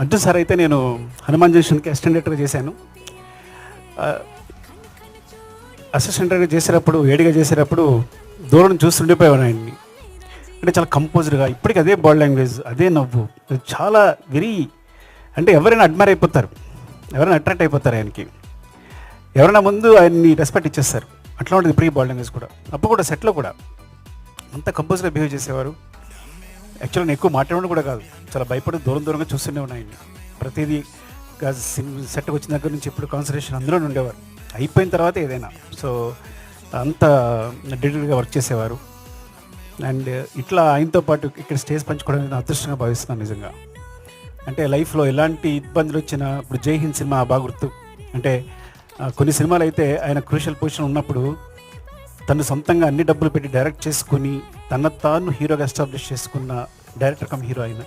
Arjun sir అయితే నేను Hanuman జంక్షన్కి assistant డైరెక్టర్గా చేశాను. అసిస్టెంట్ డైరెక్టర్ చేసేటప్పుడు, ఏడిగా చేసేటప్పుడు దూరం చూస్తుండిపోయాను ఆయన్ని. అంటే చాలా కంపోజ్డ్గా, ఇప్పటికీ అదే బాడీ లాంగ్వేజ్, అదే నవ్వు, చాలా వెరీ, అంటే ఎవరైనా అడ్మైర్ అయిపోతారు, ఎవరైనా అట్రాక్ట్ అయిపోతారు ఆయనకి. ఎవరైనా ముందు ఆయన్ని రెస్పెక్ట్ ఇచ్చేస్తారు. అట్లా ఉంటుంది ఇప్పటికీ బాడీ లాంగ్వేజ్ కూడా. అప్పుడు కూడా సెట్లో కూడా అంత కంపోజ్గా బిహేవ్ చేసేవారు. యాక్చువల్గా నేను ఎక్కువ మాట్లాడడం కూడా కాదు, చాలా భయపడి దూరంగా చూస్తూనే ఉన్నాయి ఆయన్ని. ప్రతిదీ సెట్కి వచ్చిన దగ్గర నుంచి ఇప్పుడు కాన్సన్ట్రేషన్ అందులోనే ఉండేవారు, అయిపోయిన తర్వాత ఏదైనా. సో అంత డెడికేట్గా వర్క్ చేసేవారు. అండ్ ఇట్లా ఆయనతో పాటు ఇక్కడ స్టేజ్ పంచుకోవడం నేను అదృష్టంగా భావిస్తున్నాను నిజంగా. అంటే లైఫ్లో ఎలాంటి ఇబ్బందులు వచ్చినా, ఇప్పుడు జై హింద్ సినిమా బాగా గుర్తు. అంటే కొన్ని సినిమాలు అయితే ఆయన క్రూషియల్ పొజిషన్ ఉన్నప్పుడు తను సొంతంగా అన్ని డబ్బులు పెట్టి డైరెక్ట్ చేసుకుని తన తాను హీరోగా ఎస్టాబ్లిష్ చేసుకున్న డైరెక్టర్ కమ్ హీరో ఆయన.